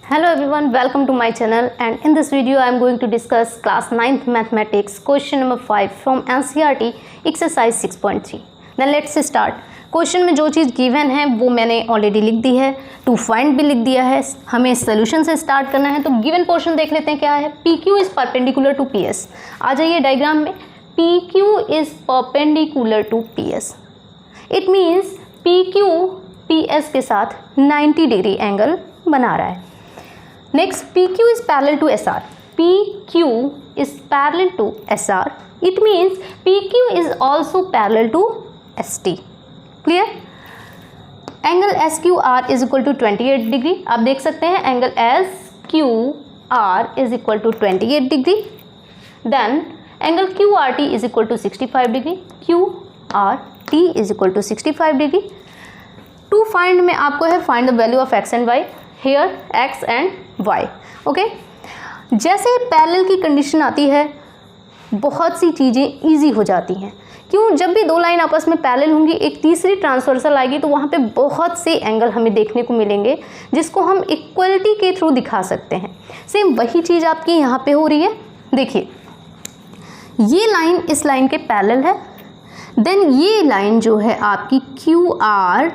Hello everyone, welcome to my channel, and in this video I am going to discuss class 9th mathematics question number 5 from NCERT exercise 6.3. Then let's start. Question में जो चीज़ given है वो मैंने already लिख दी है, to find भी लिख दिया है, हमें सोल्यूशन से स्टार्ट करना है। तो गिवन पोर्शन देख लेते हैं क्या है। P Q is perpendicular to P S. आ जाइए डायग्राम में। P Q is perpendicular to P S. It means P Q P S के साथ 90 डिग्री एंगल बना रहा है। Next, P Q is parallel to S R. P Q is parallel to S R. It means P Q is also parallel to S T. Clear. Angle S Q R is equal to 28 degree. आप देख सकते हैं angle S Q R is equal to 28 degree. Then angle Q R T is equal to 65 degree. Q R T is equal to 65 degree. To find में आपको है find the value of x and y. Here x and y. Okay, जैसे parallel की condition आती है बहुत सी चीज़ें easy हो जाती हैं। क्यों? जब भी दो लाइन आपस में पैरेलल होंगी, एक तीसरी ट्रांसवर्सल आएगी तो वहाँ पे बहुत से एंगल हमें देखने को मिलेंगे जिसको हम इक्वलिटी के थ्रू दिखा सकते हैं। सेम वही चीज़ आपकी यहाँ पे हो रही है। देखिए, ये लाइन इस लाइन के पैरेलल है। देन ये लाइन जो है आपकी क्यू आर,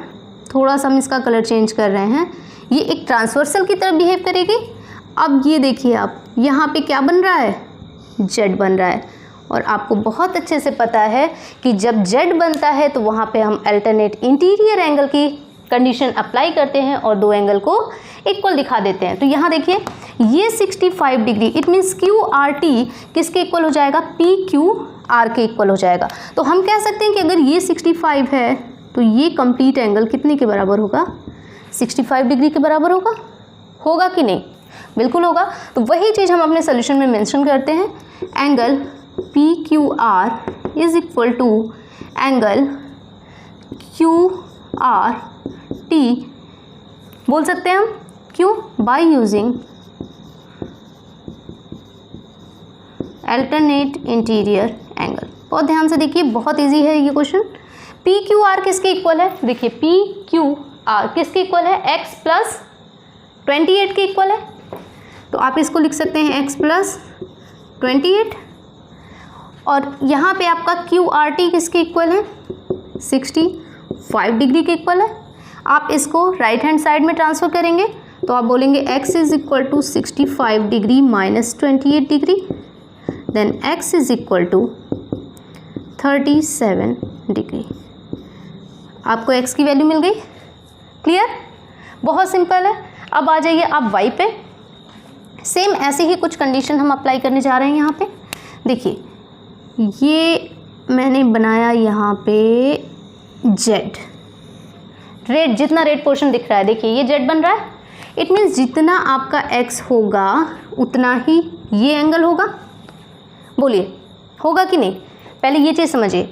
थोड़ा सा हम इसका कलर चेंज कर रहे हैं, ये एक ट्रांसवर्सल की तरह बिहेव करेगी। अब ये देखिए, आप यहाँ पे क्या बन रहा है, जेड बन रहा है। और आपको बहुत अच्छे से पता है कि जब जेड बनता है तो वहाँ पे हम अल्टरनेट इंटीरियर एंगल की कंडीशन अप्लाई करते हैं और दो एंगल को इक्वल दिखा देते हैं। तो यहाँ देखिए, ये 65 degree, it means Q R T किसके इक्वल हो जाएगा, पी क्यू आर के इक्वल हो जाएगा। तो हम कह सकते हैं कि अगर ये 65 है तो ये कंप्लीट एंगल कितने के बराबर होगा, 65 डिग्री के बराबर होगा। होगा कि नहीं? बिल्कुल होगा। तो वही चीज़ हम अपने सोल्यूशन में मेंशन करते हैं। Angle P Q R is equal to angle Q R T बोल सकते हैं हम। क्यों? By using alternate interior angle. बहुत ध्यान से देखिए, बहुत इजी है ये क्वेश्चन। पी क्यू आर किसके इक्वल है? देखिए, पी क्यू आर किसके इक्वल है, एक्स प्लस 28 के इक्वल है। तो आप इसको लिख सकते हैं एक्स प्लस 28। और यहाँ पे आपका क्यू आर टी किसके इक्वल है, 65 डिग्री के इक्वल है। आप इसको राइट हैंड साइड में ट्रांसफ़र करेंगे तो आप बोलेंगे x is equal to 65 degree minus 28 degree. Then x is equal to 37 degree. आपको एक्स की वैल्यू मिल गई। क्लियर? बहुत सिंपल है। अब आ जाइए आप वाई पे। सेम ऐसे ही कुछ कंडीशन हम अप्लाई करने जा रहे हैं यहाँ पे। देखिए, ये मैंने बनाया यहाँ पे जेड, रेड, जितना रेड पोर्शन दिख रहा है, देखिए ये जेड बन रहा है। इट मीन्स जितना आपका एक्स होगा उतना ही ये एंगल होगा। बोलिए, होगा कि नहीं? पहले ये चीज़ समझिए,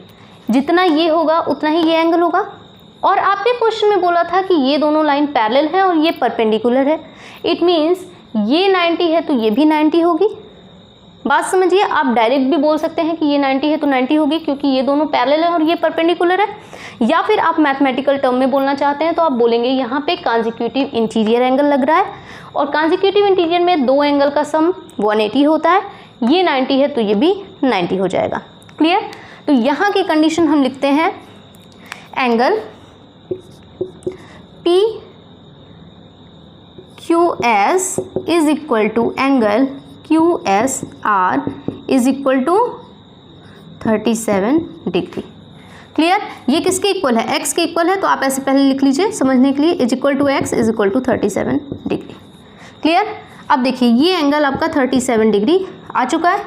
जितना ये होगा उतना ही ये एंगल होगा। और आपने क्वेश्चन में बोला था कि ये दोनों लाइन पैरेलल है और ये परपेंडिकुलर है। इट मीन्स ये 90 है तो ये भी 90 होगी। बात समझिए, आप डायरेक्ट भी बोल सकते हैं कि ये 90 है तो 90 होगी, क्योंकि ये दोनों पैरेलल है और ये परपेंडिकुलर है। या फिर आप मैथमेटिकल टर्म में बोलना चाहते हैं तो आप बोलेंगे यहाँ पे कॉन्जिक्यूटिव इंटीरियर एंगल लग रहा है और कॉन्जिक्यूटिव इंटीरियर में दो एंगल का सम 180 होता है। ये 90 है तो ये भी 90 हो जाएगा। क्लियर? तो यहाँ की कंडीशन हम लिखते हैं angle P Q S is equal to angle Q S R is equal to 37 degree. Clear? ये किसके इक्वल है? एक्स के इक्वल है। तो आप ऐसे पहले लिख लीजिए समझने के लिए, is equal to x is equal to 37 degree. Clear? अब देखिए, ये एंगल आपका 37 डिग्री आ चुका है।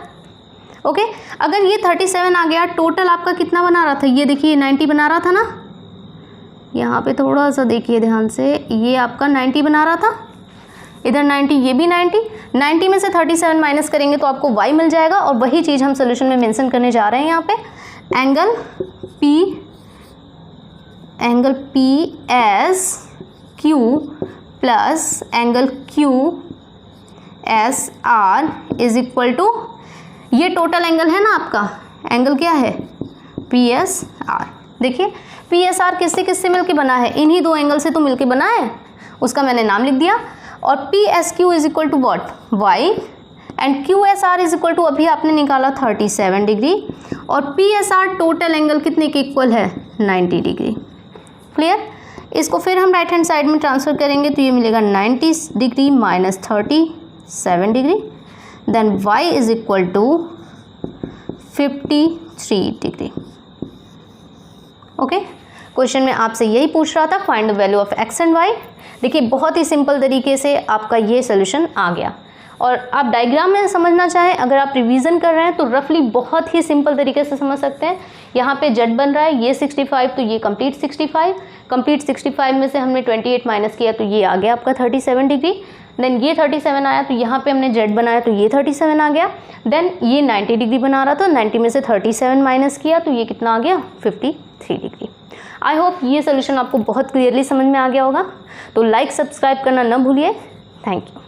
ओके, अगर ये 37 आ गया, टोटल आपका कितना बना रहा था? ये देखिए 90 बना रहा था ना। यहाँ पे थोड़ा सा देखिए ध्यान से, ये आपका 90 बना रहा था, इधर 90, ये भी 90 में से 37 माइनस करेंगे तो आपको y मिल जाएगा। और वही चीज़ हम सोल्यूशन में मेंशन करने जा रहे हैं यहाँ पे। Angle P S Q plus angle Q S R is equal to, ये टोटल एंगल है ना आपका, एंगल क्या है, पी एस आर। देखिए, पी एस आर किससे किससे मिलके बना है, इन्हीं दो एंगल से तो मिलके बना है, उसका मैंने नाम लिख दिया। और P S Q is equal to what, y, and Q S R is equal to अभी आपने निकाला 37 डिग्री, और P S R total angle कितने के इक्वल है, 90 डिग्री। क्लियर। इसको फिर हम राइट हैंड साइड में ट्रांसफर करेंगे तो ये मिलेगा 90 degree minus 37 degree, then y is equal to 53 degree. Okay, question में आपसे यही पूछ रहा था, find the value of x and y। देखिए बहुत ही सिंपल तरीके से आपका ये सोल्यूशन आ गया। और आप डायग्राम में समझना चाहें, अगर आप रिवीजन कर रहे हैं तो रफली बहुत ही सिंपल तरीके से समझ सकते हैं। यहाँ पे जेड बन रहा है, ये 65 तो ये कंप्लीट 65, कंप्लीट 65 में से हमने 28 माइनस किया तो ये आ गया आपका 37 डिग्री, देन ये 37 आया तो यहाँ पे हमने जेड बनाया तो ये 37 आ गया, देन ये 90 डिग्री बना रहा था, 90 में से 37 माइनस किया तो ये कितना आ गया, 53 डिग्री। आई होप ये सोल्यूशन आपको बहुत क्लियरली समझ में आ गया होगा। तो लाइक सब्सक्राइब करना न भूलिए। Thank you.